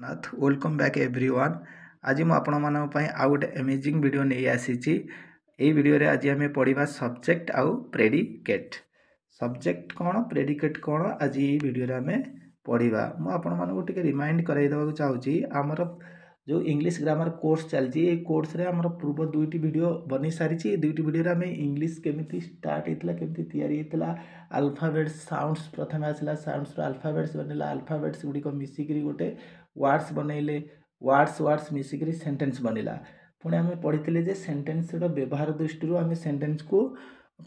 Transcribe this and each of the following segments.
नाथ welcome back everyone. आज मु आपण मान आउ गोटे अमेजिंग वीडियो नहीं आसी। वीडियो रे आज आम पढ़ा सब्जेक्ट आउ प्रेडिकेट। सब्जेक्ट कौन प्रेडिकेट कौन आज ये वीडियो रे आम पढ़ा। मुझे रिमाइंड कराइदेवा चाहूँगी आमर जो इंग्लिश ग्रामर कोर्स चलती कोर्स रे आमर पूर्व दुईटी वीडियो बनी सारी। दुईटी वीडियो आम इंग्लिश केमी स्टार्ट होता केमी या अल्फाबेट्स साउंड्स प्रथम आसला साउंड्स अल्फाबेट्स बनला अल्फाबेट्स गुड़िक मिसिक गोटे वर्ड्स बनइले वर्ड्स मिसिक सेंटेंस बनला। पुणी आम पढ़ी जे सेंटेंस व्यवहार दृष्टि आम सेंटेंस को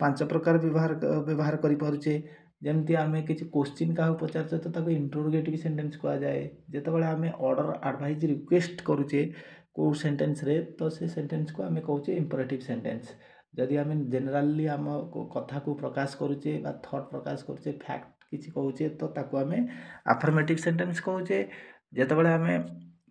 5 प्रकार व्यवहार करें। जमती आम किसी क्वेश्चन क्या पचारे तो ताको इंटरोगेटिव सेंटेंस कह जाए। जितेबाला आम ऑर्डर एडवाइज रिक्वेस्ट करुचे को सेंटेंस रे तो से सेंटेंस को आम कहूचे इंपरेटिव सेंटेंस। जदि आम जेनेराली आम कथा को प्रकाश करुचे थॉट प्रकाश करुचे फैक्ट किसी कहूचे तो ताको आम अफर्मेटिव सेंटेंस कहूचे। जितेबाला आम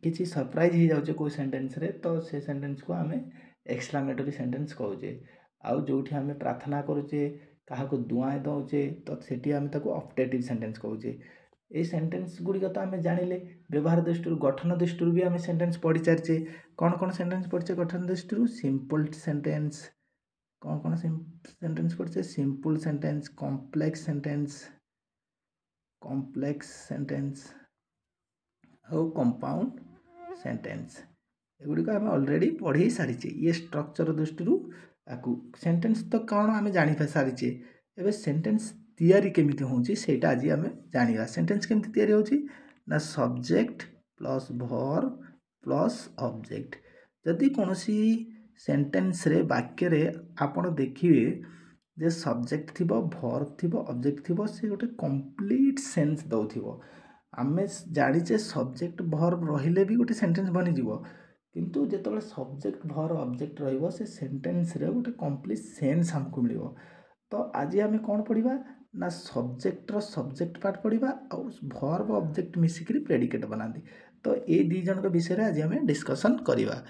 किसी सरप्राइज हो जाऊे कोई सेंटेंस रे तो से सेंटेंस को आम एक्सक्लामेटरी सेंटेंस कहूचे। आउ जो आम प्रार्थना करुचे क्या दुआए दौचे तो सेठी आम ताको ऑप्टेटिव सेंटेंस कहूचे। ये सेंटेंस गुड़िक तो आम जानिले व्यवहार दृष्टि गठन दृष्टि भी आम सेंटेंस पढ़ी सारी। कौन कौन सेंटेंस पढ़े गठन दृष्टि सिंपल सेंटेंस कौन कौन सेंटेंस पढ़े सिंपल सेंटेंस कॉम्प्लेक्स सेंटेंस और कंपाउंड सेंटेंस एगुड़िक आम ऑलरेडी पढ़ी सारी। ये स्ट्रक्चर दृष्टि सेंटेंस तो कौन आम जानी सारी। एवं सेंटेंस तैयारी केमिति होउची सेटा आज आम जानिबा। सेंटेंस केमिति तैयारी होउची ना subject plus verb plus object. जदि कोनोसी सेंटेंस रे वाक्य रे आपण देखिए जे सब्जेक्ट थिबो वर्ब थिबो ऑब्जेक्ट थिबो से गोटे कंप्लीट सेंस दउथिबो। आमे जानिचे सब्जेक्ट वर्ब रहिले भी गोटे सेंटेंस बनी जीवो किंतु जेतबेले सब्जेक्ट वर्ब ऑब्जेक्ट रहिबो से सेंटेंस रे गोटे कंप्लीट सेंस हमको मिलिबो। तो आज आम कौन पढ़ा ना सब्जेक्टर सब्जेक्ट पार्ट पढ़ा और वर्ब ऑब्जेक्ट मिसिक प्रेडिकेट बनाती। तो ये दी जन विषय में आज आम डिस्कसन करवा।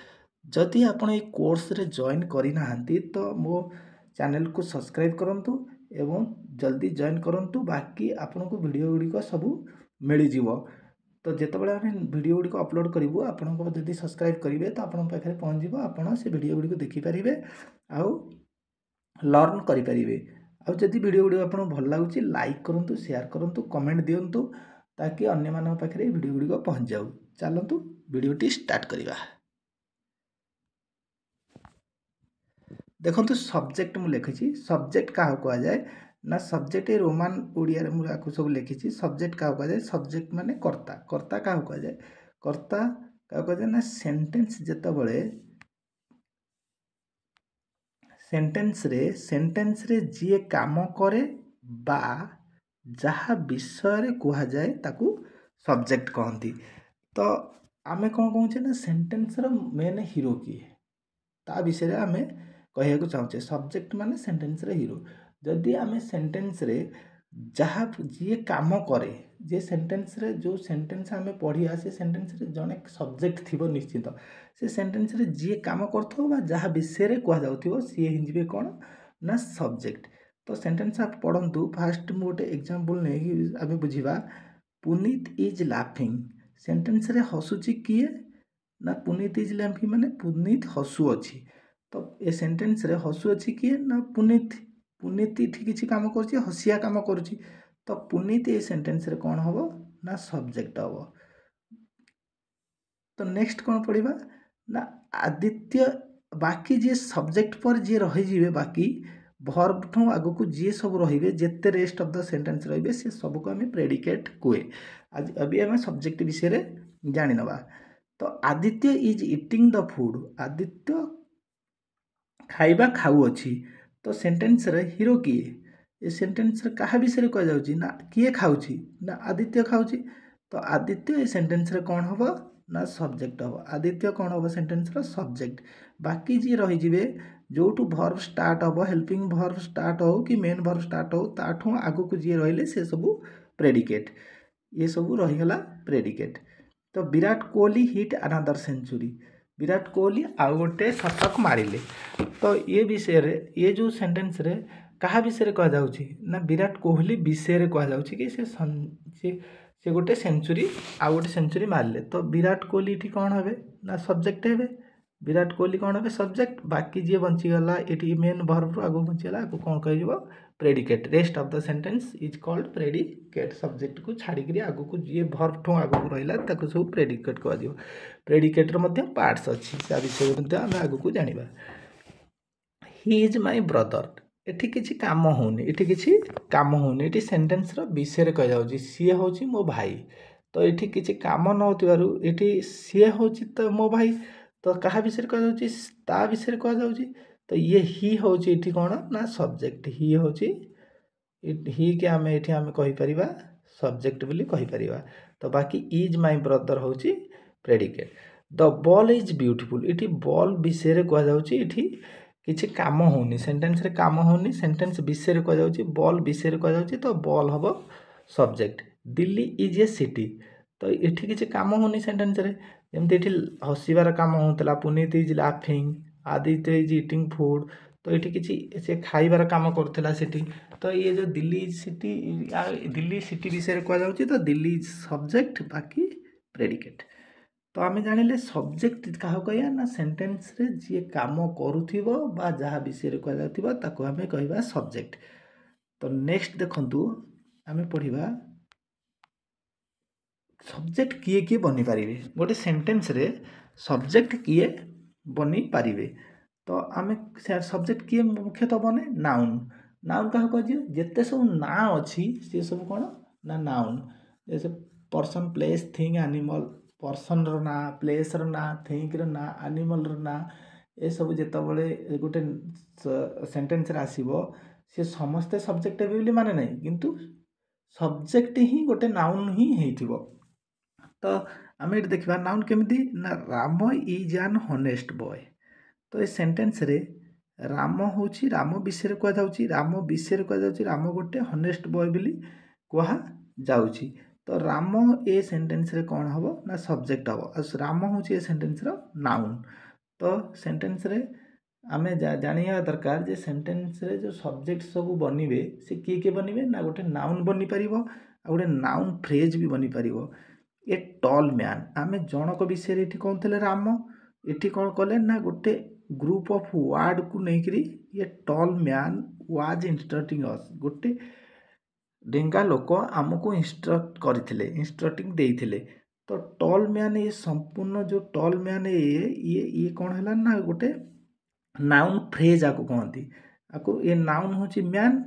जदि आप कोर्स रे जॉइन करना तो मो चैनल को सब्सक्राइब करूँ एवं जल्दी जॉइन करूँ। बाकी आपन को वीडियो गुड़िक सब मिल जाव। तो जितेबाला आम वीडियो गुड़िक अपलोड करूँ आपको जब सब्सक्राइब करेंगे तो आप पाखे पहुँच आप से वीडियो गुड़िक देखिपारे आउ लर्न करें। आउ जदि वीडियो गुड़िक आपको भल लगुच लाइक करूँ शेयर करूँ कमेंट दिंतु ताकि अन्य मान पाखे वीडियो गुड़िक पहुँच जाऊ। चलतु वीडियोटी स्टार्ट करवा। देखो सब्जेक्ट मु लिखी सब्जेक्ट क्या कह जाए ना सब्जेक्ट रोमान ओडिया मुझे सब लिखी सब्जेक्ट क्या कह जाए सब्जेक्ट माने कर्ता। कर्ता क्या कह जाए कर्ता क्या कह जाए ना सेंटेंस जितेबाला सेंटेंस रे जी काम करे बा जहाँ विषय कह जाए ताकू सब्जेक्ट कहती। तो आमे कौन कहूचे ना सेंटेंस रो मेन हीरो किए ता विषय आम कह चाहूचे। सब्जेक्ट माने सेंटेंस रे हीरो। जदि आम सेंटेंस रे जहाँ जी काम करे जे सेंटेंस रे जो सेंटेंस आम पढ़िया से सेंटेंस रे जड़े सब्जेक्ट थी निश्चित से सेंटेंस रे जी काम कर जहाँ विषय कह जाऊ सी हिंजे कौन ना सब्जेक्ट। तो सेंटेंस आप पढ़ंतु फास्ट मु गोटे एग्जांपल नहीं आम बुझा पुनीत इज लाफिंग सेंटेंस रे हसुची किए ना पुनीत इज लाफिंग माने पुनीत हसु अच्छी। तो ये सेंटेंस रे हसु अच्छी किए ना पुनीत पुनीत किसी काम कर हसिया काम करुच्ची। तो पुनीत ये सेंटेंस रे कौन हम ना सब्जेक्ट हम। तो नेक्स्ट कौन पढ़ा ना आदित्य बाकी जी सब्जेक्ट पर जी रही बाकी वर्ब ठू आग को जी सब रे जिते रेस्ट ऑफ द सेंटेंस रे से सबको आम प्रेडिकेट कहे। आज अभी आम सब्जेक्ट विषय जानी नवा। तो Aditya is eating the food Aditya खाइबा खाऊँगी। तो सेंटेंस रे हीरो किए ये सेंटेंस रे कहा विषय कह जाऊँगी ना किए खाऊँगी ना आदित्य खाऊँगी। तो आदित्य ये सेंटेंस रे कौन हम ना सब्जेक्ट हम। आदित्य कौन हम सेंटेंस रो सब्जेक्ट। बाकी जी रही जो भर्ब स्टार्ट हम हेल्पिंग भर्ब स्टार्ट हो कि मेन भर्ब स्टार्ट हो ताठू आगू को जी रही से सब प्रेडिकेट ये सब रहीगला प्रेडिकेट। तो Virat Kohli hit another century Virat Kohli आउ गोटे शतक मारिले। तो ये विषय रे ये जो सेंटेंस रे कहा विषय कह जाऊँगी ना विराट कोहली विषय कह जाऊँगी कि से से गोटे सेंचुरी आउ गोटे सेंचुरी मारे तो विराट कोहली ये कौन हे ना सब्जेक्ट हे विराट कोहली कौन हे सब्जेक्ट बाकी जी बंचीगला ये मेन वर्ब आगे बंचीगला आपको कौन कह predicate rest of the sentence is called predicate subject को छाड़ी आगु को जी वर्ब ठू आगु रहा सब प्रेडिकेट कह प्रेडिकेटर पार्ट्स अच्छी से विषय आम आगु को जाना ही इज माय ब्रदर एठी किसी काम होनी एठी किसी काम होनी एठी सेंटेंस रो विषय कह जाउची सी होची मो भाई तो एठी किसी काम न होतिबारु एठी सी होची तो मो भाई तो कहा विषय कह जाउची ता विषय कह जाउची तो ये ही होची एठी कोन ना सब्जेक्ट ही होची ही के आमे एठी आमे कहि परिबा सब्जेक्ट बोली कहि परिबा तो बाकी इज माय ब्रदर होची predicate the ball is beautiful एठी बॉल विषय कह जाउची एठी किसी काम होनी सेंटेंस रे काम होनी सेंटेंस विषय कह जाउची बॉल विषय कह जाउची तो बॉल हबो subject Delhi is a city तो एठी किसी काम होनी सेंटेंस रे जेमति एठी हसीबार काम होतला Puneet is laughing Aditya is eating food तो एठी किसी से खाइबार काम करथला सिटी तो ये जो दिल्ली सिटी विषय कह जाउची तो दिल्ली इज सब्जेक्ट बाकी प्रेडिकेट तो आम जानिले सब्जेक्ट क्या कह ना सेंटेंस रे जी काम करुथिबो बा जहाँ विषय कह जाउथिबो ताको आमे कहबा सब्जेक्ट तो नेक्स्ट देखंतु आमे पढ़िबा सब्जेक्ट किए किए बनी पारिबे गोटे सेंटेंस रे सब्जेक्ट किए बनी पारिबे तो आमे सब्जेक्ट किए मुख्यतः बने नाउन नाउन क्या कह जेते सब ना अच्छी सी सब कौन ना नाउन जैसे person place thing animal person रो ना प्लेस रो ना थिंक रो ना एनिमल रो ना ए सब जेतबले गोटे सेंटेंस रे आसीबो से समस्ते सब्जेक्ट हेबे बोली माने नहीं किंतु सब्जेक्ट ही गोटे नाउन ही हेइथिबो तो आम ये देखा नाउन केमिति ना Ram is an honest boy तो ये सेंटेंस रे राम होची राम विषय कह जाउची राम विषय कह जाउची राम गोटे हनेस्ट बॉय बोली कह जाउची तो राम ए सेंटेंस रे कौन हम ना सब्जेक्ट हम राम हूँ ए सेंटेंस रो नाउन तो सेंटेंस रे आम जानिया दरकार जे सेंटेंस रे जो सब्जेक्ट सब बनिबे से किए बनिबे ना गोटे नाउन बनी पारिबो आ गोटे नाउन फ्रेज भी बनी पारिबो ए टॉल मैन आम जनक विषय ये कौन थे राम ये कौन कले ना गोटे ग्रुप ऑफ वर्ड को लेकर ये टॉल मैन वाज इंस्ट्रक्टिंग अस गोटे डेंगा लोक आमको इंस्ट्रक्ट करथिले इंस्ट्रक्टिंग देइथिले तो टॉल मैन ये संपूर्ण जो टॉल मैन ये कौन है ना गोटे नाउन फ्रेज आपको कहती आपको ये नाउन होची मैन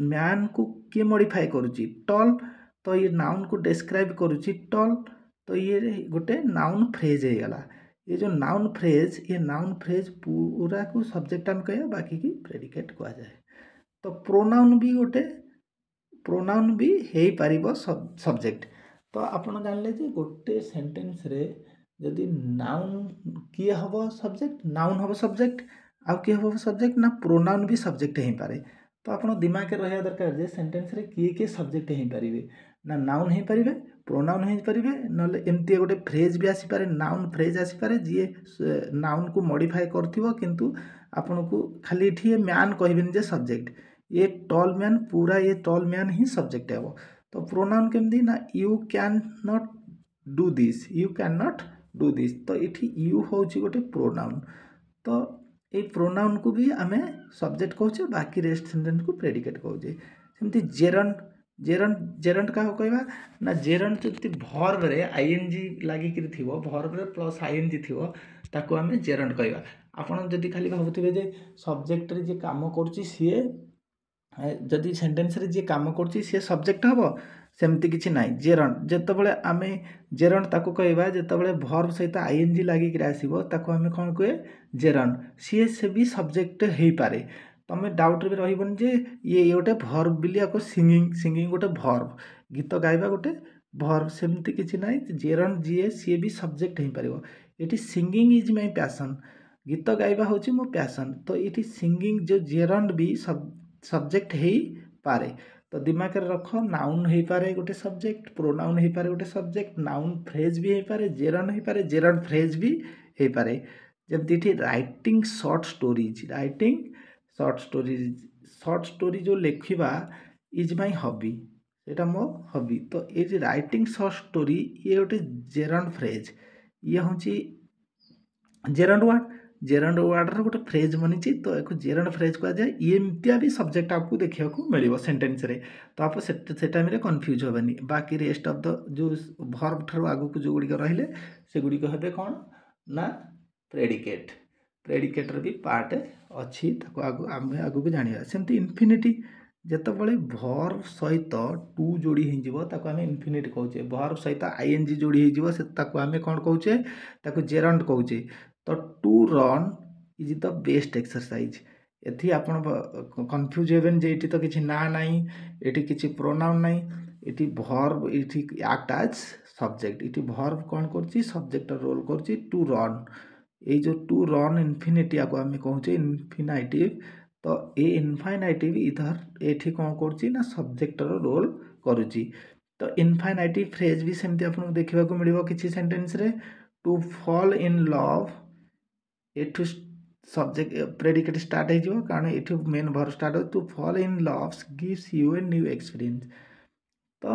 मैन को किए मॉडिफाई करुची टॉल तो ये नाउन को डिस्क्राइब करुची टॉल तो ये गोटे नाउन फ्रेज गला ये जो नाउन फ्रेज पूरा को सब्जेक्ट हम कहे बाकी की प्रेडिकेट कह जाए तो प्रोनाउन भी गोटे प्रोनाउन भी हे पारिबो सब्जेक्ट तो आपण जानले जे गोटे सेंटेंस रे यदि नाउन किए हबो सब्जेक्ट नाउन हबो सब्जेक्ट आ किए हबो सब्जेक्ट ना प्रोनाउन भी सब्जेक्ट हे पारे तो आपण दिमाग के रहिया दरकार जे सेंटेंस रे किए सब्जेक्ट हे पारिबे ना नाउन हे पारिबे प्रोनाउन हे पारिबे नले एमती गोटे फ्रेज भी आसी पारे नाउन फ्रेज आसी पारे जी नाउन को मॉडिफाई करथिबो किंतु आपण को खाली एठी मैन कहबिन जे सब्जेक्ट ये टॉल मैन पूरा ये टॉल मैन ही सब्जेक्ट है वो तो प्रोनाउन केमती ना you can not do this you can not do this तो ये यू हूँ गोटे प्रोनाउन तो ये प्रोनाउन को भी आम सब्जेक्ट कहचे बाकी रेस्ट सेंटेंस को प्रेडिकेट कहचे सेमती जेरंट जेरंट जेरंट क्या कहवा ना जेरंट जो भर्ब रे आईएनजी लागिक भर्ब रे प्लस आईएनजी थी ताको आम जेरंट कहवा आपड़ जदि खाली भावुवे जे सब्जेक्ट रे जे काम करुच्ची सीए जदि सेंटेंस रे जे काम करुच्ची सी सब्जेक्ट हम सेमती किसी ना जेरंट जितेबाला आम जेरंट ताको कहवा जितेबाला भर्ब सहित आईएनजी लागिक आसो ताको आम कौन कहे जेरंट सी से भी सब्जेक्ट हो पारे तुम डाउट भी रही जे ये गोटे भर्ब बोली आपको सिंगिंग सिंगिंग गोटे भर्ब गीत गाइबा गोटे भर्ब सेमती किसी ना जेरंट जी सी भी सब्जेक्ट हो पार ये सिंगिंग इज माय पैशन गीत गाइबा हूँ मो पैशन तो ये सिंगिंग जो जेरंट भी सब्जेक्ट हो पारे तो दिमाग में रख नाउन हो पारे गोटे सब्जेक्ट प्रोनाउन हो पारे गोटे सब्जेक्ट नाउन फ्रेज भी हो पारे जेरंट हो पारे जेरंट फ्रेज भी हो पारे जमती राइटिंग शॉर्ट स्टोरीज जो लिखा इज माय हॉबी सेटा मो हॉबी। तो ये राइटिंग शॉर्ट स्टोरी ये गोटे जेरंड फ्रेज, ये हूँ जेरंड वर्ड। जेरंड वर्डर गोटे फ्रेज बनी तो एक जेरंड फ्रेज कह जाए। एमतिया भी सब्जेक्ट आपको देखा मिले सेन्टेन्स रे, तो आप से टाइम कन्फ्यूज हेनी। बाकी रेस्ट ऑफ द जो भर्ब ठार आगू जो गुड़िक रहिले से गुड़िक हे कौन ना प्रेडिकेट। प्रेडिकेटर भी पार्ट अच्छी आम आगू जाना। सेमती इनफिनिटी जितेबाला भर्ब सहित टू जोड़ी हो आम इनफिनिट कहे। भर्ब सहित आईएनजी जोड़ी होमें कौन कहे जेरंड कहे। तो to run is the best exercise. एथि आप कन्फ्यूज हेबेन जे एटी तो किसी ना नाई, एटी किसी प्रोनाउन नाई, एटी भर्ब एटी एक्ट एज सब्जेक्ट। एटी भर्ब कौन कर सब्जेक्ट रोल कर टू रन। ये जो टू रन इनफिनिटी को आम कहे इनफिनाइटिव। तो ये इनफाइनाइटिव इधर एठी कौन कर सब्जेक्टर रोल करुच्ची। तो इनफाइनाइटिव फ्रेज भी सेमती आपको देखा मिले किसी सेंटेंस रे। टू फॉल इन लव एठू सब्जेक्ट प्रेडिकेट स्टार्ट हो कारण ये मेन भर्ब स्टार्ट हो to fall in love gives you a new experience. तो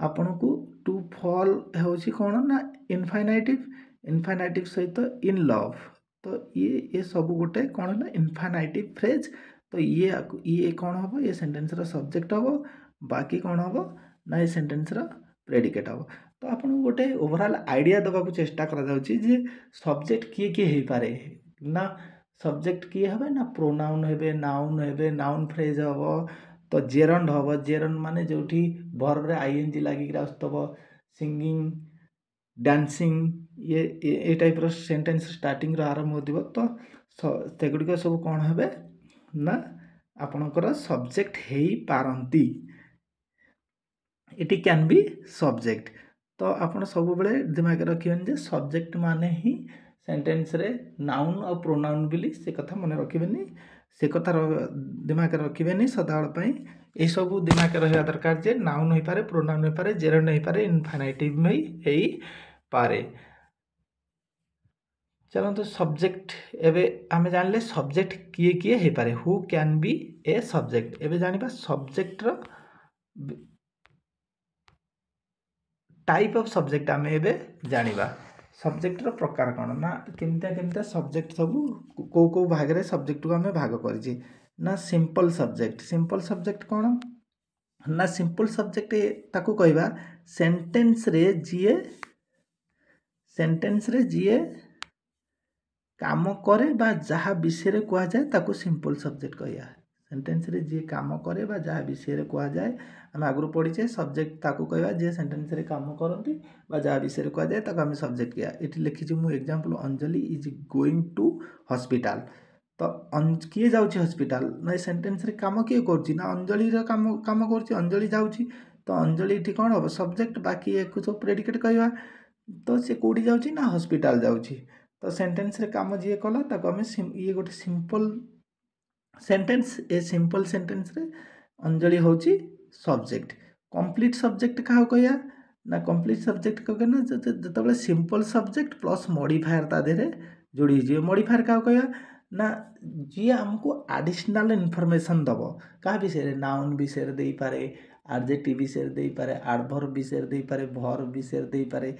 आपन को टू फॉल होची कौन ना इनफाइनाइटिव। इनफाइनाइटिव सहित इन लव। तो ये सब गोटे कौन ना इनफाइनाइटिव फ्रेज। तो ये कौन हम ये सेंटेंस रो सब्जेक्ट हम, बाकी कौन हम ना ये सेंटेंस रो प्रेडिकेट हम। तो आपन गोटे ओवरऑल आइडिया देवा चेष्टा करा जे सब्जेक्ट किए किए हो पारे ना। सब्जेक्ट किए हे ना प्रोनाउन हे, नाउन हे, नाउन फ्रेज हम। तो जेरंड हम, जेरंड माने जो भर्ब रे आईएनजी लगिक आसुव सिंगिंग डांसिंग ये टाइप रो सेंटेंस स्टार्टिंग रो आरंभ हो। तो सेगुड़िक सब कौन हे ना आपणकर सब्जेक्ट हो पारती। It can be subject. तो आप सब बेले दिमाग रखिए सब्जेक्ट माने ही सेंटेंस रे नाउन और प्रोनाउन बोली से कथा मन रखिए। से कथा दिमाग रखिए सदाबेले ये सब दिमाग रहा दरकार जे नाउन हो पारे, प्रोनाउन हो पारे, जेरंड हो पारे, इनफाइनाइटिव में हो पारे। चलते सब्जेक्ट एवं आम जानले सब्जेक्ट किए किए हो पारे, who can be a subject. एवं जाना सब्जेक्ट रो टाइप ऑफ सब्जेक्ट आम एवं जाना। सब्जेक्ट रो प्रकार कौन ना केमता सब्जेक्ट सब कौ भाग रे सब्जेक्ट को आम भाग कर ना। सिंपल सब्जेक्ट, सिंपल सब्जेक्ट कौन ना सिंपल सब्जेक्ट ताकू कहवा सेंटेंस रे जीए काम करे बा जहाँ विषय कह जाए ताकू सिंपल सब्जेक्ट कहया। सेंटेंस रे जी काम करे बा जहाँ विषय कह जाए आम आगु पढ़ीचे सब्जेक्ट ताकू कहवा जे सेंटेंस रे काम करती बा जहाँ विषय कह जाए ताकू आम सब्जेक्ट किया। ये लिखी मु example Anjali is going to hospital. तो किए जाउची हॉस्पिटल ना सेंटेंस रे काम किए करची ना अंजलि रे काम करची, अंजलि जाउची। तो अंजलि इठी कौन हम सब्जेक्ट, बाकी एक सब प्रेडिकेट कहवा। तो से कोठी जाउची ना हॉस्पिटल जाउची। तो सेंटेंस रे काम जी कला ताको आम ये गोटे simple sentence. A simple sentence रे अंजलि होची सब्जेक्ट। कंप्लीट सब्जेक्ट क्या कहया ना कंप्लीट सब्जेक्ट कह ना जो सिंपल सब्जेक्ट प्लस मॉडिफायर ता देहरे जोड़ी जी। मॉडिफायर क्या कहया ना जी आमको एडिशनल इनफॉरमेशन दब क्या विषय नाउन विषय दे पारे, एडजेक्टिव विषय दे पारे, एडवर्ब विषय दे पारे, वर्ब विषय दे पारे।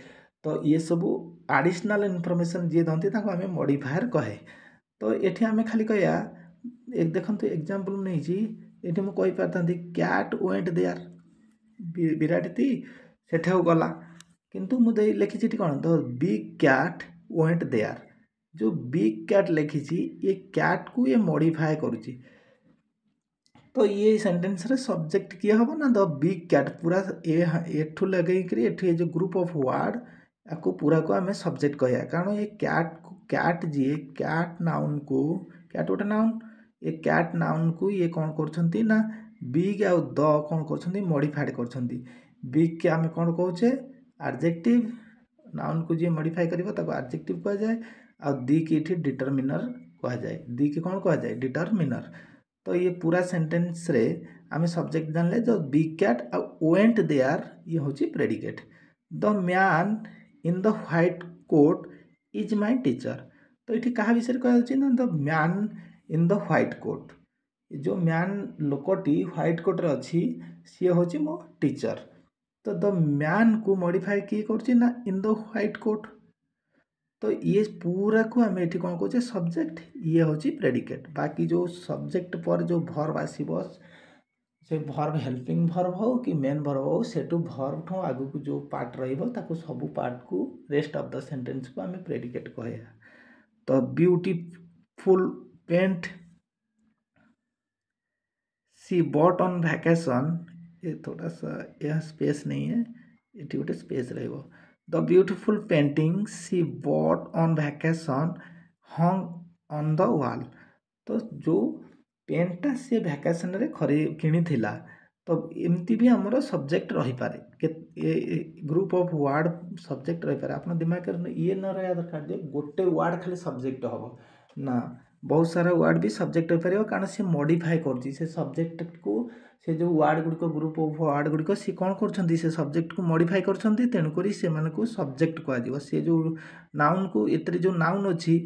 तो ये सब एडिशनल इनफॉरमेशन जी दंती आम मॉडिफायर कहे। तो ये आम खाली कहया एक देखो एग्जांपल नहीं ये मुझे कही पारती कैट वेंट देयर विराटी सेठे गला किंतु मुझे लिखी कौन the big cat went there. जो बिग कैट लिखी ये कैट को ये मॉडिफाई करुच्ची। तो ये सेंटेंस रे सब्जेक्ट किए हम ना द बिग कैट पूरा एठू लगे ये जो ग्रुप ऑफ वर्ड आपको पूरा को आम सब्जेक्ट कहया। कारण ये कैट जी कैट नाउन को कैट गोटे नाउन, ये कैट नाउन को ये कौन कर ना बिग आउ द कौन कर मॉडिफाइड कर। बिग के आम कौन कहे एडजेक्टिव, नाउन को जी मॉडिफाई कर एडजेक्टिव कह जाए। आ दी की इठी डिटरमिनर कह जाए, दी की कौन कह जाए डिटरमिनर। तो ये पूरा सेंटेंस रे आम सब्जेक्ट जानले जो बिग कैट आ वेंट देयर ये होची predicate. The man in the white coat is my teacher. तो ये क्या विषय कह ना the man in the white coat. जो मैन लोकटी व्हाइट कोट रे अच्छी सी हूँ मो टीचर। तो द मैन को मॉडिफाई किए कर ना इन द व्हाइट कोट। तो ये पूरा को आम ये कौन कहे सब्जेक्ट ये हूँ प्रेडिकेट। बाकी जो सब्जेक्ट पर जो भर्ब आसो से भर्ब हेल्पिंग भर्ब हो कि मेन भर्ब हो सेटू भर्ब ठू आगु को जो पार्ट रही सब पार्ट को रेस्ट ऑफ द सेंटेंस को आम प्रेडिकेट कह। तो beautiful paint she bought on vacation, ये थोड़ा सा यह स्पेस नहीं है, ये गोटे स्पेस रहिबो। The beautiful painting she bought on vacation hung on the wall. तो जो पेंटा सी वैकेशन रे किनी थिला। तो एमती भी हमरो सब्जेक्ट रही पारे ग्रुप ऑफ वर्ड सब्जेक्ट रही पारे। आपन दिमाग में ये न रहा दरकार जे गोटे वर्ड खाली सब्जेक्ट हबो ना, बहुत सारा वर्ड भी सब्जेक्ट हो पार कारण से मॉडिफाई कर सब्जेक्ट को से जो वर्ड गुड़िक ग्रुप ऑफ वर्ड गुड़िक सी कौन कर सब्जेक्ट को मॉडिफाई कर तेणुक से सब्जेक्ट कह सी जो नाउन को एतरे जो नाउन अच्छी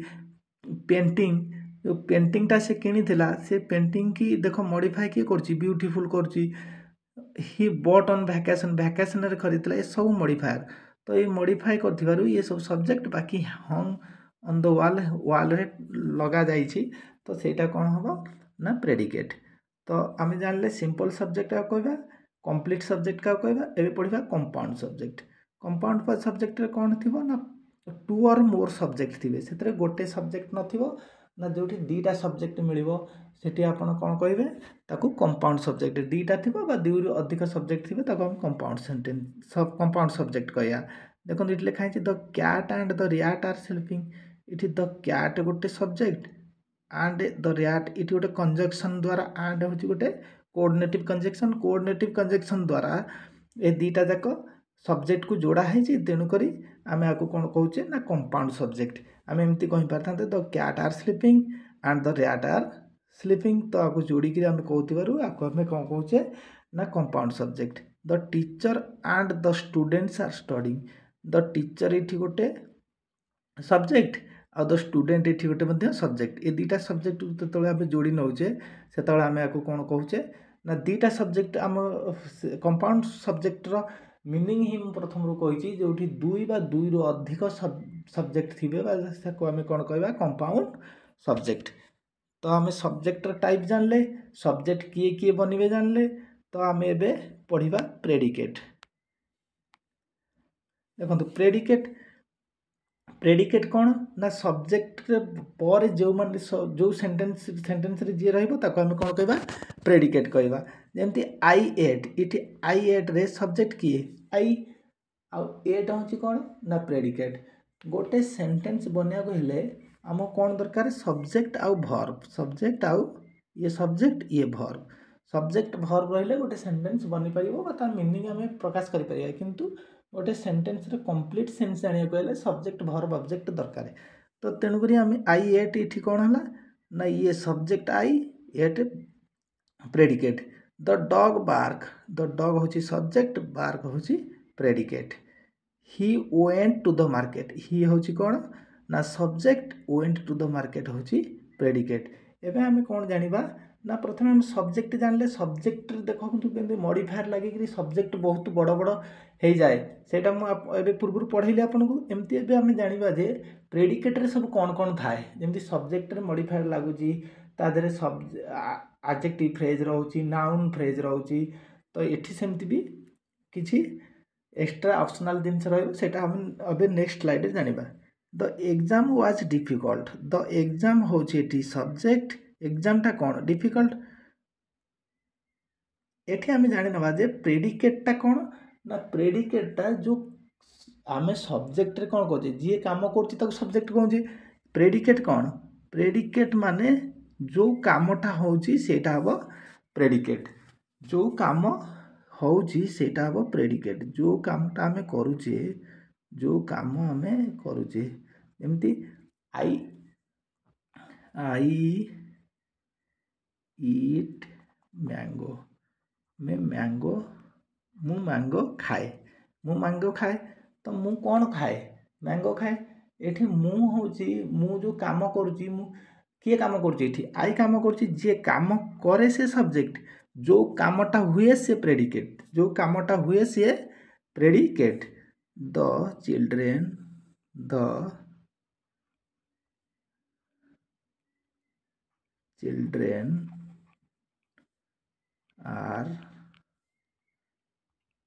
पेंटिंग जो पेंटिंगटा से किनी से पेंटिंग की देख मॉडिफाई किए कर ब्यूटीफुल कर he bought on vacation vacation रे खरीदला ये सब मॉडिफायर। तो ये मॉडिफाई कर ये सब सब्जेक्ट बाकी हंग ऑन द वाल रे लगा जाइछि। तो सेटा कौन हम ना प्रेडिकेट। तो आम जानले सिंपल सब्जेक्ट क्या कहबा कंप्लीट सब्जेक्ट क्या कहबा एबे पढ़िबा कंपाउंड सब्जेक्ट। कंपाउंड सब्जेक्ट रे कौन थिबो ना टू और मोर सब्जेक्ट थिबे सेतरे गोटे सब्जेक्ट नथिबो ना जोठी दीटा सब्जेक्ट मिलिबो सेठी आपण कौन कहबे ताकू कंपाउंड सब्जेक्ट दीटा थिबो बा दुई अधिक सब्जेक्ट थिबे ताकू हम कंपाउंड सेंटेंस सब कंपाउंड सब्जेक्ट कहया। देखो ये लिखा है the cat and the rat are sleeping. इट द कैट गोटे सब्जेक्ट एंड द रैट इट गोटे कंजक्शन द्वारा एंड हूँ गोटे कोऑर्डिनेटिव कंजक्शन द्वारा ए दीटा जाक सब्जेक्ट को जोड़ा है तेणुक आम आपको कौन कहे ना कंपाउंड सब्जेक्ट। आम एमती कही पारे the cat are sleeping and the rat are sleeping. तो आपको जोड़ी आम कहूँ आपको आम कौन कहे ना compound subject. The teacher and the students are studying. The teacher ये गोटे सब्जेक्ट आ द स्टूडेंट ये गोटे सब्जेक्ट। ये दीटा सब्जेक्ट जो आम जोड़ी नौचे से आम आपको कौन कहे ना दीटा सब्जेक्ट आम कंपाउंड सब्जेक्टर मीनिंग ही प्रथम रू कही जो दुई बा दुई रु अधिक सब्जेक्ट थे आम कौन कहवा कंपाउंड सब्जेक्ट। तो आम सब्जेक्टर टाइप जानले सब्जेक्ट किए किए बनवे जानले। तो आम एबे पढ़िबा प्रेडिकेट। देखो प्रेडिकेट प्रेडिकेट कौन ना सब्जेक्ट पर जो मान जो सेंटेंस रे जी रहिबो ताको हम कौन कहबा प्रेडिकेट कहबा। जेमती आई एट इट आई एट रे सब्जेक्ट किए आई आ एट हूँ कौन ना प्रेडिकेट। गोटे सेंटेंस बनिया को हेले आम कौन दरकार सब्जेक्ट आउ भर्ब सब्जेक्ट आउ ये सब्जेक्ट ये भर्ब सब्जेक्ट भर्ब रहिले गोटे सेंटेंस बनी पारिबो बा तार मीनिंग आम प्रकाश करि परिबा। किंतु गोटे सेंटेंस रे कंप्लीट सेंस जानिया को हेले सब्जेक्ट भर्ब ऑब्जेक्ट दरकार। तो तेणुक आम आई एट इठी कौन है ना ये सब्जेक्ट आई एट predicate. The dog bark the dog हूँ सब्जेक्ट बार्क हूँ predicate. He went to the market he हूँ कौन ना subject went to the market हूँ प्रेडिकेट। एवं आम कौन जाना ना प्रथम आम सब्जेक्ट जानले सब्जेक्ट देखो केमती मॉडिफायर लगे सब्जेक्ट बहुत बड़ बड़ हो जाए सेटा मुझे पूर्व पढ़ेली आपको एमती एवं आम जाना जे प्रेडिकेट रे सब कौन कौन थाए जमी सब्जेक्ट मॉडिफायर लगुच तादे सब एडजेक्टिव फ्रेज रोचे नाउन फ्रेज रोचे। तो ये सेमती भी किसी एक्स्ट्रा ऑप्शनल जिनस रहा हम अबे नेक्स्ट स्लाइड रे जानिबा। The exam was difficult the exam हूँ सब्जेक्ट एग्जाम टा कौन डिफिकल्ट। एठी आम जानी ना जे प्रेडिकेटा कौन ना प्रेडिकेटा जो आम सब्जेक्ट रे कौन कहे जी काम कर सब्जेक्ट कहे प्रेडिकेट कौन प्रेडिकेट माने जो कामटा होटा हम प्रेडिकेट जो काम होटा हम प्रेडिकेट जो कामटा आम करुचे जो काम आम करुचे एमती आई आई ईट मैंगो मैं मैंगो मु मैंगो खाए। तो मु कौन खाए मैंगो खाए। एठी मु हूँ मु जो काम करुची किए काम कर आई काम कर जी काम करे से सब्जेक्ट जो कामटा हुए से प्रेडिकेट जो कामटा हुए से predicate the children are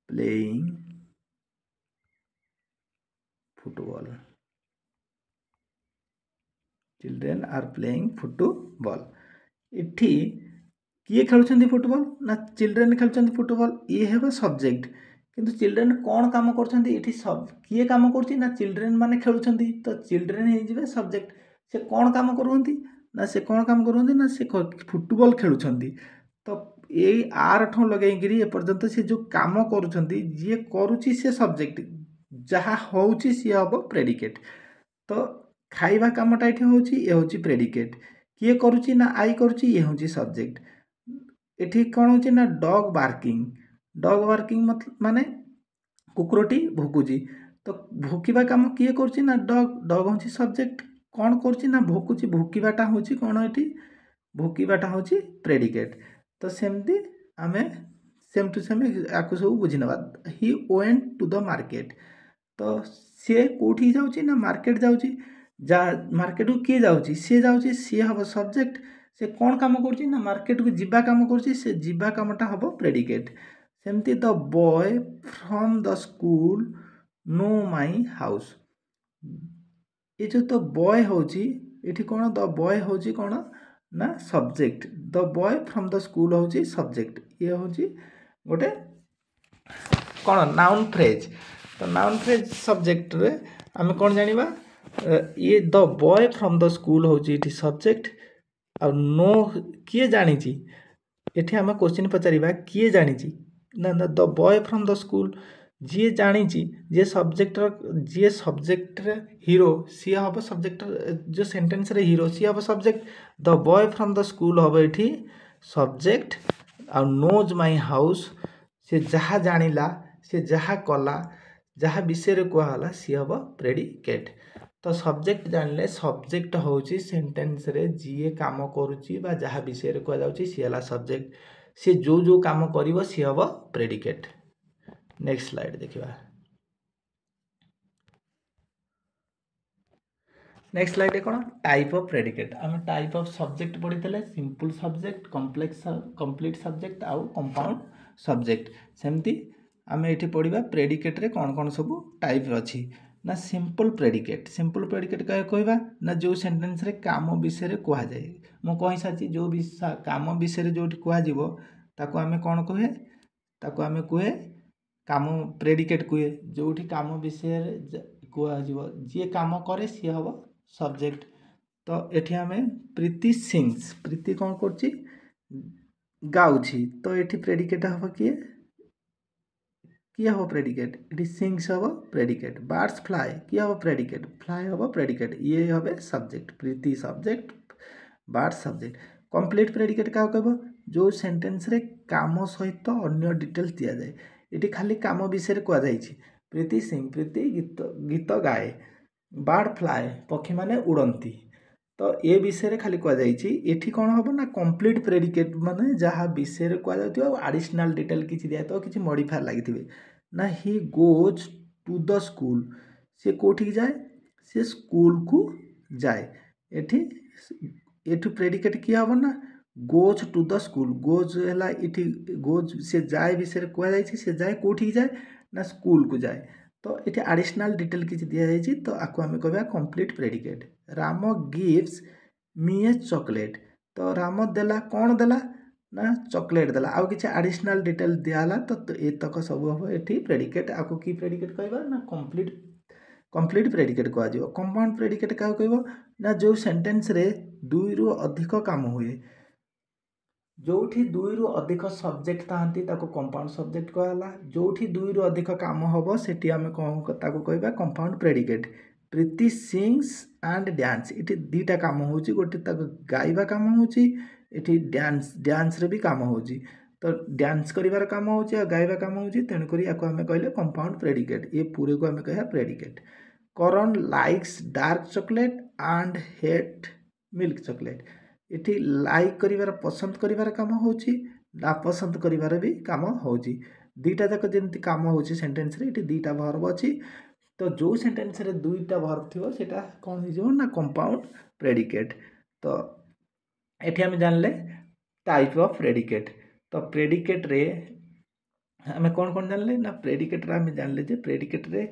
playing football children are playing football इठी किए खेलुछंती फुटबॉल ना चिल्ड्रेन खेलुछंती फुटबॉल ये हेबो सब्जेक्ट किंतु चिल्ड्रेन कौन काम करछंती इठी सब किए काम करछि ना चिल्ड्रेन माने खेलुछंती तो चिल्ड्रेन हे जिवे सब्जेक्ट से कौन काम करउंती ना से कौन काम करउंती ना से फुटबॉल खेलुछंती तो ये आर ठो लगेगिरी ए पर्यंत से जो काम करूछंती जे करूछि से सब्जेक्ट जहा होउछि से हबो प्रेडिकेट तो खाइबा कामटा एठी होउछि ए होउछि प्रेडिकेट किए करूछि ना आई करूछि ये होउछि सब्जेक्ट एठी कोन होउछि ना डॉग बार्किंग मतलब माने कुकुरटी भोकुछि तो भोकिबा काम किए करूछि ना डॉग होउछि सब्जेक्ट कोन करूछि ना भोकुछि भोकिबाटा होउछि कोन एठी भोकिबाटा होउछि प्रेडिकेट तो सेमती आमे सेम टू सेम आकु सब बुझी नबा he went to the market तो से कोठी जाउछि ना मार्केट जाउछि जा मार्केट को किए जाउछि से हबो सब्जेक्ट से कौन काम करछि ना मार्केट को जिबा काम करछि से जिबा कामटा हबो प्रेडिकेट सेमती the boy from the school know my house ये जो तो बॉय होउछि एठी कोन द बॉय होउछि कोन ना subject the boy from the school होउछि सब्जेक्ट ये होउछि गोटे कोन नाउन फ्रेज तो नाउन फ्रेज सब्जेक्ट रे आमे कोन जानिबा ये the boy from the school होउछि इठी सब्जेक्ट आ नो किए जानि छी एठी आमे क्वेश्चन पचारिबा किए जानि छी ना the boy from the school जी जानि छी जे सब्जेक्ट रे हीरो सी हबो सब्जेक्ट जो सेंटेंस रे हीरो सी हबो subject the boy from the school हबो एठी सब्जेक्ट आ नोज माय हाउस से जहा जानिला से जहा कला जहा विषय रे कहला सी हबो प्रेडिकेट तो सब्जेक्ट जानले सब्जेक्ट होउची सेंटेंस रे जी काम करूची बा जहा विषय रे कह जाउची सी हला सब्जेक्ट से जो काम करिवो सी हबो प्रेडिकेट नेक्स्ट स्लाइड देखिबा नेक्स्ट स्लाइड कोन टाइप ऑफ प्रेडिकेट हम टाइप ऑफ सब्जेक्ट पढितले simple subject complex complete subject आउ कंपाउंड सब्जेक्ट सेमती आमे एठी पढिबा प्रेडिकेट रे कोन सब टाइप अछि ना सिंपल प्रेडिकेट क्या कहबा ना जो सेंटेंस रे काम विषय रे कहा जाए मो कहि साची जो काम विषय रे जोठी कहा जीवो ताको आमे कोन कहे ताको आमे कहे काम प्रेडिकेट कहे जोठी काम विषय रे कहा जीवो जे काम करे सी हबो सब्जेक्ट तो एठी आमे प्रीति सिंग्स प्रीति कोन करची गाउची तो एठी प्रेडिकेट हबो किए हबो प्रेडिकेट इट सिंग्स हबो प्रेडिकेट बर्ड्स फ्लाई किए हबो प्रेडिकेट फ्लाई हबो प्रेडिकेट ये हबे subject Preeti subject birds subject complete predicate का कहबो जो सेंटेंस रे काम सहित अन्य डिटेल्स दिया जाए इटी खाली काम विषय रे कह जाई छी प्रीति सिंह प्रीति गीत गाए बर्ड फ्लाई पक्षी माने उड़ंती तो ये विषय रे खाली कह जाई छी एठी कोन हबो ना कंप्लीट प्रेडिकेट माने जहा विषय रे कह जाउतिबो एडिशनल डिटेल किछि दिया तो किछि मॉडिफायर लागिथिबे ना he goes to the school से कोठी जाए से स्कूल को जाए एठी प्रेडिकेट किया हबो ना goes to the school goes हला इठी गोज से जाए विषय रे कह जाई छी से जाए कोठी जाए ना स्कूल को जाए तो ये एडिशनल डिटेल किसी दिया जाए तो आपको आम कह complete predicate Ram gives me a chocolate तो राम देला कौन देला ना चॉकलेट देला आउ किसी एडिशनल डिटेल दियाला तो ये तक सब हम ये प्रेडिकेट आपको की प्रेडिकेट कहबा ना कंप्लीट प्रेडिकेट कह जाव कंपाउंड प्रेडिकेट क्या कहबो ना जो सेंटेंस रे दुई रु अधिक काम हुए जोठी दुई रु अधिक सब्जेक्ट थांती ताको कंपाउंड सब्जेक्ट कहला जोठी दुई रु अधिक काम हबो सेठी आमे ताको कहबा compound predicate Preeti sings and dance इठी दीटा काम होउची गोटे ताको गाइबा काम होउची इठी डांस रे भी काम होउची तो डांस करिवार काम होउची और गाइबा काम होउची तेन करी याको आमे कहले कंपाउंड प्रेडिकेट ये पूरे को आमे कहया predicate Karan likes dark chocolate and hate milk chocolate इटी लाइक करिवार पसंद करिवार काम होची नापसंद करिवार भी काम होची दुईटा जाक जेमती काम होची सेंटेंस रे इटी दुईटा वर्ब अछि तो जो सेंटेंस रे दुईटा वर्ब थिबो सेटा कोन हो जो ना कंपाउंड प्रेडिकेट तो एठी हम जानले टाइप ऑफ प्रेडिकेट तो प्रेडिकेट रे हमें कौन कौन जानले ना प्रेडिकेट रे हम जानले जे प्रेडिकेट रे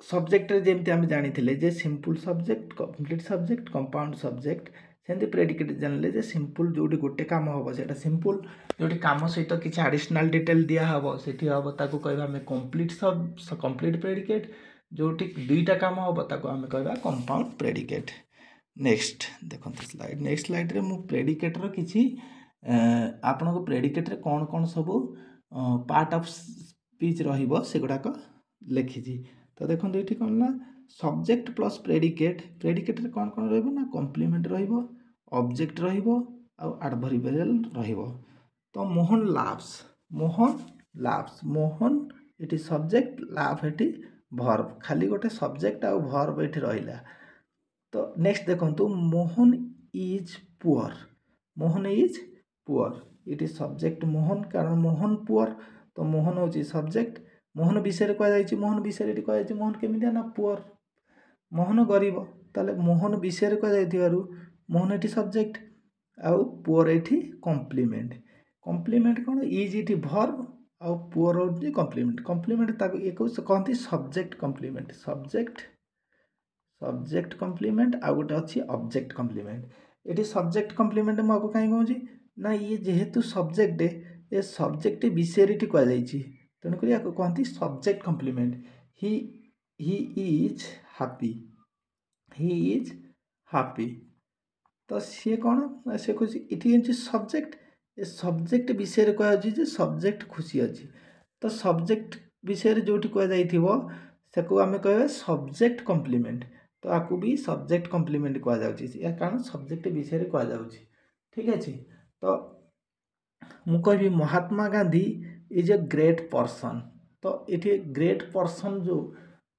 सब्जेक्ट रे जेमती हम जानी थिले जे simple subject complete subject compound subject सेमती प्रेडिकेट जानले जे सिंपल जोटी गोटे काम होबो सेटा सिंपल जोटी काम सहित किछि एडिशनल डिटेल दिया होबो सेठी होबो ताको कहबा हमें कंप्लीट प्रेडिकेट जोटी दुईटा काम होबो ताको हमें कहबा कंपाउंड प्रेडिकेट नेक्स्ट देखंतु स्लाइड नेक्स्ट स्लाइड रे मु प्रेडिकेट रो किछि आपन को प्रेडिकेट रे कोन कोन सब पार्ट ऑफ स्पीच रहिबो सेगुडा को लिखि छी तो देखो ये कौन ना सब्जेक्ट प्लस प्रेडिकेट प्रेडिकेट रे कौन कौन रहिबो ना कॉम्प्लीमेंट रहिबो ऑब्जेक्ट रहिबो आ एडवर्बियल रहिबो तो मोहन लाव्स मोहन इटी सब्जेक्ट लाभ इटी वर्ब खाली गोटे सब्जेक्ट आ वर्ब इटी रहिला तो नेक्स्ट देखंतु मोहन इज पुअर इटी सब्जेक्ट मोहन कारण मोहन पुअर तो मोहन होची सब्जेक्ट मोहन विषय कह जाइए मोहन विषय कह जाइए मोहन केमितिया ना पुअर मोहन गरीब ताले मोहन विषय कह जाइथिबारु मोहन एटी सब्जेक्ट आउ पुअर एटी कॉम्प्लीमेंट कौन इज इटी वर्ब आउ पुअर होची कॉम्प्लीमेंट ताको एको कहंती सब्जेक्ट कॉम्प्लीमेंट आउ गोटे अछि ऑब्जेक्ट कॉम्प्लीमेंट एटी सब्जेक्ट कॉम्प्लीमेंट म को काई कहूची ना ये जेहेतु सब्जेक्ट ए सब्जेक्ट विषय रे कह जाइए तेणुक कहती subject complement he is happy तो सी कौन से खुशी इटी सब्जेक्ट ए सब्जेक्ट विषय कह सब्जेक्ट खुशी अच्छी तो सब्जेक्ट विषय जो कह से आम कह सब्जेक्ट कॉम्प्लीमेंट तो आपको भी सब्जेक्ट कॉम्प्लीमेंट कह जाए कारण सब्जेक्ट विषय कह जाऊँगी ठीक अच्छे तो मु कहि Mahatma Gandhi is a great person तो ये ग्रेट पर्सन जो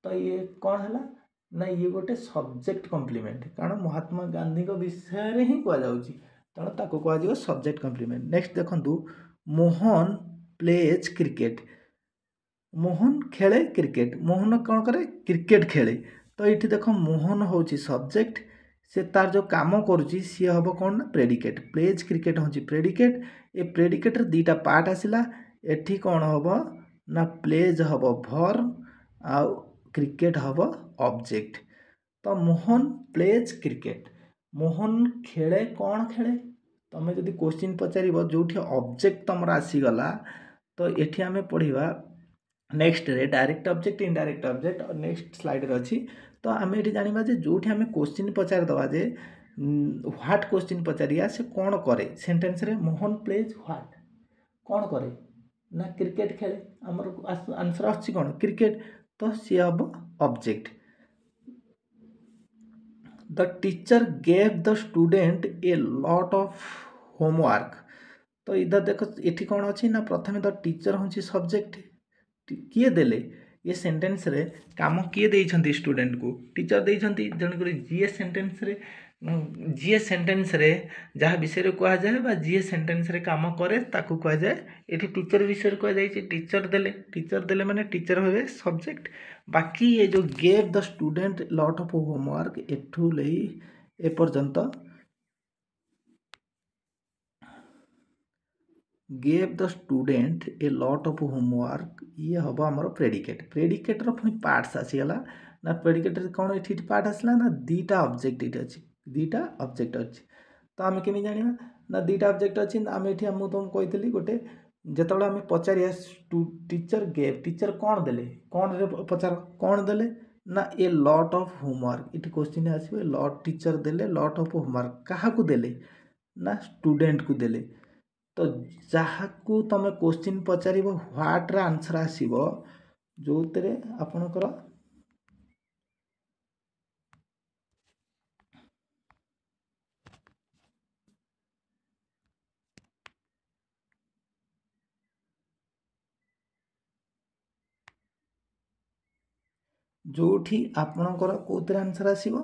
तो ये कौन है ना ये गोटे सब्जेक्ट कॉम्प्लीमेंट कारण महात्मा गांधी को विषय रे ही कह जाउची तेणु ताको कह जाओ सब्जेक्ट कॉम्प्लीमेंट नेक्स्ट देखंतु मोहन प्लेज क्रिकेट मोहन खेले क्रिकेट मोहन कौन करे क्रिकेट खेले तो ये देख मोहन होची सब्जेक्ट से तार जो काम करुच्ची सी हम कौन ना प्रेडिकेट प्लेज क्रिकेट हूँ प्रेडिकेट ए प्रेडिकेट दुईटा पार्ट आसला एठी कौन हम ना प्लेज हम वर्ब आउ क्रिकेट हम ऑब्जेक्ट तो मोहन प्लेज क्रिकेट मोहन खेले कौन खेले तुम जदि क्वेश्चन पचार जो ऑब्जेक्ट तुम आसीगला तो ये आम पढ़ा नेक्स्ट रे डायरेक्ट ऑब्जेक्ट इनडायरेक्ट ऑब्जेक्ट और नेक्स्ट स्लाइड रे अच्छी तो आम ये जाना जे जो आम क्वेश्चन पचार दवा जे व्हाट क्वेश्चन पचारिया से कौन करे सेंटेंस रे मोहन प्लेज व्हाट कौन करे ना क्रिकेट खेले आमर आंसर आछि कौन क्रिकेट तो सी हम object the teacher gave the student a lot of homework तो इधर देख ये कौन अच्छी ना प्रथम द टीचर हूँ सब्जेक्ट किए देले ये सेंटेंस रे काम किए देइछंती स्टूडेंट को टीचर देइछंती जन करी जीए सेंटेंस रे जहाँ विषय रे कह जाए बा जीए सेंटेंस रे काम करे ताकू कह जाए एठी टीचर विषय रे कह जाई टीचर देले माने टीचर होवे सब्जेक्ट बाकी ये जो gave the student lot of homework एठू लई ए पर्यंत gave the student a lot of homework ये हम आमर प्रेडिकेट पुणी पार्ट्स आसीगला ना प्रेडिकेट कौन ये पार्ट आसला ना दुईटा ऑब्जेक्ट ये अच्छी दुईटा ऑब्जेक्ट अच्छी तो आम केमी जाना ना दुईटा ऑब्जेक्ट अच्छी आम ये मुझे कही गोटे जिते आम पचारिया टीचर गेव टीचर कौन देले कौन रे पचार कौन देले ना ए लॉट ऑफ होमवर्क ये क्वेश्चन आसो लॉट टीचर देले लॉट ऑफ होमवर्क क्या देले ना स्टूडेंट को देले तो जहाँ को तुम क्वेश्चन पचार व्हाट रा आंसर आसीबो जो तेरे आपनकर जोठी आपनकर कोथरे आंसर आसीबो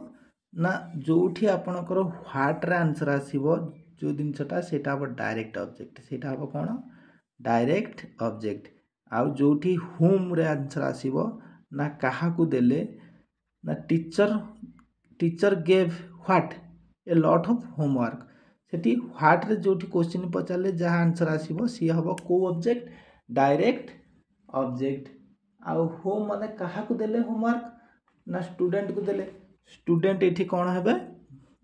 ना जोठी आपणकर व्हाट रे आंसर आसीबो जो जिनसटा सेटा हम डायरेक्ट ऑब्जेक्ट सेटा हम कोन डायरेक्ट ऑब्जेक्ट आउ जोठी हुम रे आंसर आसीबो ना काहा को देले ना teacher gave what A lot of homework Sethi what रे जोठी क्वेश्चन पचारले जहा आंसर आसीबो सी हबो को ऑब्जेक्ट डायरेक्ट ऑब्जेक्ट आउ होम माने काहा को देले होमवर्क ना स्टूडेंट को देले स्टूडेंट एठी कोन हेबे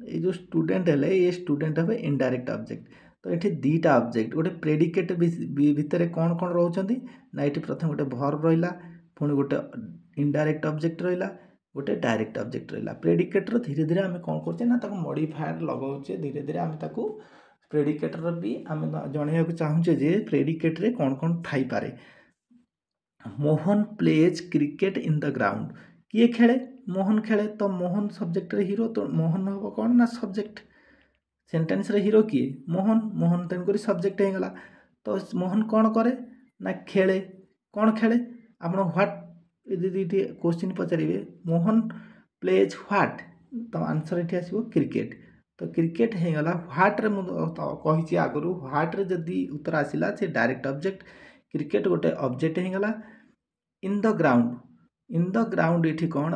ए जो स्टूडेंट हेले ये स्टूडेंट हेबे इनडायरेक्ट ऑब्जेक्ट तो एठी दीटा ऑब्जेक्ट गोटे प्रेडिकेट भितरे कोन कोन रहउचंदी ना एठी प्रथम गोटे वर्ब रहिला पुणी गोटे इनडायरेक्ट ऑब्जेक्ट रहिला गोटे डायरेक्ट ऑब्जेक्ट रहिला प्रेडिकेट रो धीरे धीरे आमे कोन करछे ना ताको मॉडिफायर लगाउछे धीरे धीरे आमे ताको प्रेडिकेट रो भी आमे जणिया को चाहूछे जे प्रेडिकेट रे कोन कोन थाई पारे Mohan pledge cricket in the ground किए खेले मोहन खेले तो मोहन सब्जेक्ट रे हीरो तो मोहन हम कौन ना सब्जेक्ट सेंटेंस रे हीरो किए मोहन मोहन तेणुक सब्जेक्ट हो गला तो मोहन कौन करे ना खेले कौन खेले आप ह्वाट यदि क्वेश्चन पचारे मोहन प्लेज ह्वाट तो आंसर ये आसो क्रिकेट तो क्रिकेट हो गला ह्वाट रे कही आगु ह्वाट रे जदि उत्तर आसला से डायरेक्ट ऑब्जेक्ट क्रिकेट गोटे ऑब्जेक्ट हो गला इन द ग्राउंड ये कौन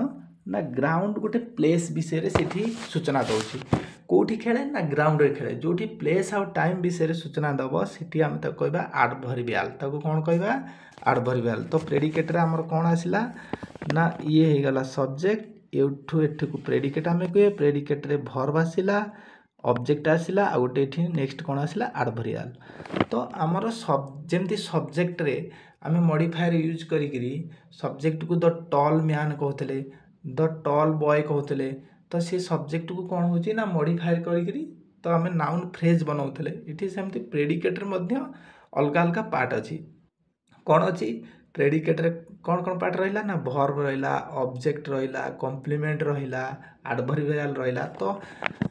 ना ग्राउंड गोटे प्लेस विषय से सूचना दौर कौटी खेले ना ग्राउंड रे खेले जो प्लेस आउ टाइम विषय सूचना दब से आम कहवा आडभर्बियाल कौन कहवा आडभर्बियाल तो प्रेडिकेट रे आमर कौन आसला ना ये हो गला सब्जेक्ट एठू एठी को प्रेडिकेट आम कहे प्रेडिकेट रे भर्ब आसला ऑब्जेक्ट आसला आ गोटे एठी नेक्स्ट कौन आसला आडभर्बियाल तो आमर जमती सब्जेक्ट रे आम मॉडिफायर यूज करी सब्जेक्ट को द टॉल मैन कहते द टॉल बॉय कहते तो सी सब्जेक्ट को कौन हो ना मॉडिफायर करी तो आम नाउन फ्रेज बनाऊले ये सेमती प्रेडिकेट रे मध्य अलग अलग पार्ट अच्छी कौन अच्छी प्रेडिकेट रे कौन कौन पार्ट रहिला ना वर्ब रहिला ऑब्जेक्ट रहिला कॉम्प्लीमेंट रहिला एडवर्बियल रहिला तो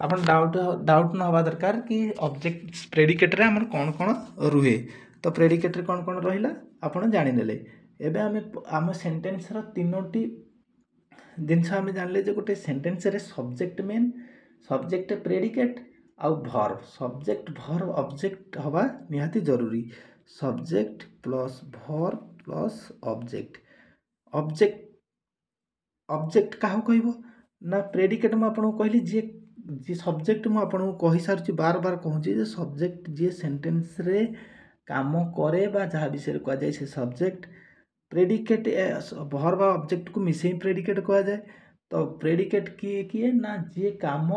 अपन डाउट न हवा दरकार कि ऑब्जेक्ट प्रेडिकेट रे हमर कौन कौन रुहे तो प्रेडिकेट रे कौन कौन रहिला आपण जानि नेले एबे आम सेंटेंस रो तीनोटी जिनस आम जानले जे गोटे सेंटेंस रे सब्जेक्ट मेन सब्जेक्ट प्रेडिकेट आउ भर्ब सब्जेक्ट भर्ब ऑब्जेक्ट हवा निहाती जरूरी subject plus verb plus object object object क्या कहब ना प्रेडिकेट मुझे आपको कहली जी सब्जेक्ट मुझे आपको कही सारी बार बार कहूँ सब्जेक्ट जी सेंटेंस रे काम करे बा जहाँ विषय कह जाए से सब्जेक्ट प्रेडिकेट भर्ब ऑब्जेक्ट को मिसे प्रेडिकेट कह जाए तो प्रेडिकेट किए किए ना जी काम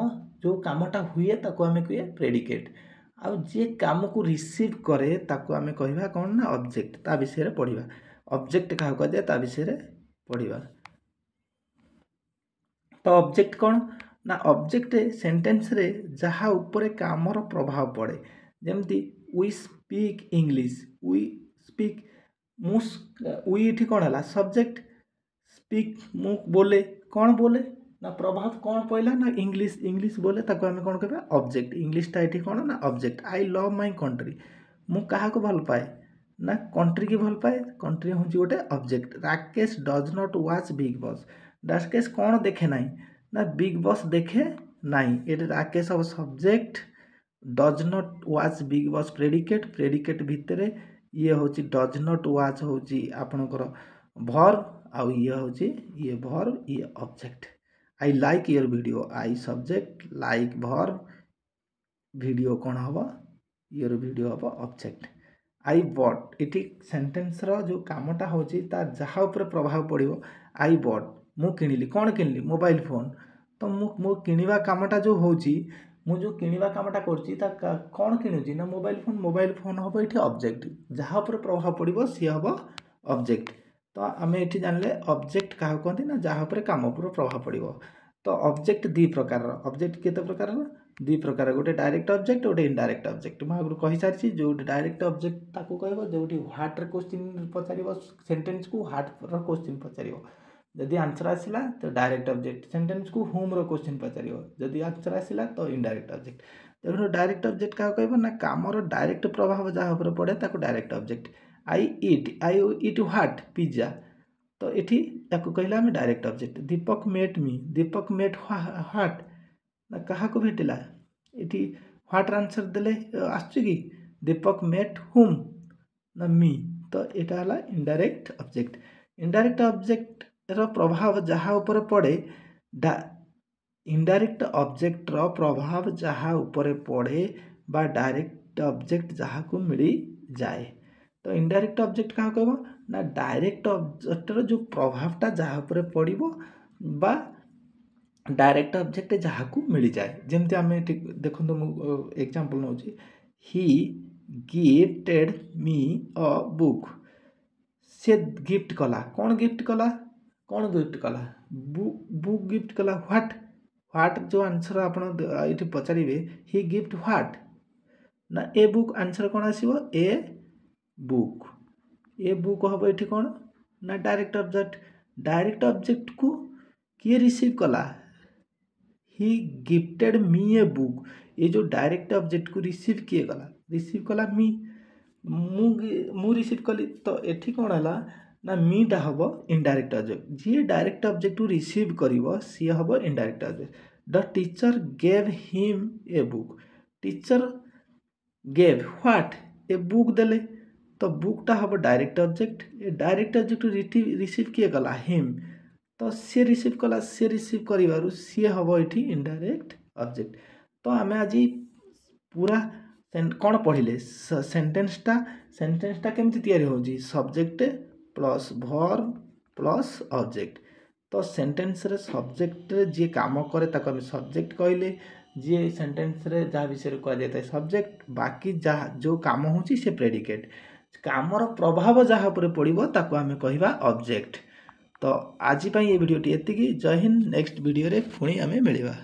जो कामटा हुए ताको आमे कहे प्रेडिकेट आउ जी काम को रिसीव करे ताको आमे कहवा कौन ना ऑब्जेक्ट ता विषय पढ़ा ऑब्जेक्ट क्या कह जाए ता विषय पढ़ा तो ऑब्जेक्ट कौन ना ऑब्जेक्ट सेंटेंस रे जहाँ ऊपर कामर प्रभाव पड़े जमती we speak English we speak we ये कौन है सब्जेक्ट स्पीक मु बोले कौन बोले ना प्रभाव कौन पड़ा ना इंग्लिश इंग्लिश बोले ताको आमे कौन कहबा ऑब्जेक्ट इंग्लिशटा ये कौन ना object I love my country मु कहा को भल पाए ना कंट्री की भल पाए कंट्री हूँ गोटे object Rakesh does not watch big boss Rakesh कौन देखे ना ना बिग बॉस देखे ना ये राकेश अब subject does not watch big boss predicate predicate भितर ये हूँ डज नॉट वॉच हूँ आपणकर भर्ब आउ ये हूँ ये भर्ब ये object I like your video I subject like verb video कौन हम योर वीडियो हम ऑब्जेक्ट आई बॉट ये सेंटेंस रो जो कामटा हूँ जहाँ उपर प्रभाव पड़ो आई बॉट मु किणिली कौन किणिली मोबाइल फोन तो मो किणवा कामटा जो हूँ मु जो किणवा कामटा कर कौन किणुची ना मोबाइल फोन हम ये ऑब्जेक्ट जहाँ पर प्रभाव पड़ो सी हम ऑब्जेक्ट तो आम ये जानले ऑब्जेक्ट क्या कहते ना जहाँ पर काम पर प्रभाव पड़ो तो ऑब्जेक्ट दी प्रकार ऑब्जेक्ट केते प्रकार दी प्रकार गोटे डायरेक्ट ऑब्जेक्ट गोटे इनडायरेक्ट ऑब्जेक्ट मैं आगु कही सारी जो डायरेक्ट ऑब्जेक्ट ताको कहबो जो व्हाट रे क्वेश्चन पचारिबो सेंटेंस को व्हाट रो क्वेश्चन पचारिबो जदि आंसर आसला तो डायरेक्ट ऑब्जेक्ट सेंटेंस को होम रो क्वेश्चन पचारिबो जदि आंसर आसला तो इनडायरेक्ट ऑब्जेक्ट देखो डायरेक्ट ऑब्जेक्ट क्या कहबो ना कामर डायरेक्ट प्रभाव जहाँ ऊपर पड़े ताको direct object I eat what pizza तो ये कहला आम direct object Deepak met me Deepak met what ना क्या भेटिला ये ह्वाट आंसर देले आसुची कि दीपक मेट हुम ना मी तो यहाँ है इनडायरेक्ट ऑब्जेक्ट। इनडायरेक्ट ऑब्जेक्ट रो प्रभाव जहाँ ऊपर पड़े इनडायरेक्ट ऑब्जेक्ट रो प्रभाव जहाँ ऊपर पड़े बा डायरेक्ट ऑब्जेक्ट जहाँ को मिली जाए तो इनडायरेक्ट ऑब्जेक्ट क्या कहबो ना डायरेक्ट ऑब्जेक्ट रो जो प्रभावटा जहाँ ऊपर पड़िबो बा डायरेक्ट ऑब्जेक्ट जहाँ को मिली जाए जमती आम देखो example now he gifted me a book से गिफ्ट कला कौन गिफ्ट कला बुक गिफ्ट कला ह्वाट जो आंसर आप पचारे ही गिफ्ट ह्वाट ना ए बुक आंसर कौन आसो ए बुक हम ये कौन ना डायरेक्ट ऑब्जेक्ट को किए रिसीव कला ही गिफ्टेड मी ए बुक ये जो डायरेक्ट ऑब्जेक्ट को रिसीव किए कला मी मु रिसीव कली तो ये कौन है ना मीटा हम इनडायरेक्ट ऑब्जेक्ट जी डायरेक्ट ऑब्जेक्ट को रिसीव करिवो सी हम indirect object. The teacher gave him a book teacher gave what a book देले तो बुकटा हम direct object A direct object receive किए गला हिम तो सी रिसीव कला सी रिसीव कर सी हम ये इनडायरेक्ट ऑब्जेक्ट। तो आम आज पूरा कौन पढ़ले सेंटेन्सटा केमती तैयारी होजी subject plus verb plus object. तो सेंटेन्स रे सब्जेक्ट रे जी काम करे ताको हम सब्जेक्ट कहले जी सेंटेन्स रे जहाँ विषय कह जाए सब्जेक्ट बाकी जहाँ जो काम होची से प्रेडिकेट कामर प्रभाव जहाँ पर पड़ो ताको आम कहवा ऑब्जेक्ट। तो आज ये वीडियोटी एतिकी। जय हिंद। नेक्स्ट वीडियो रे पुणी आमे मिलिबा।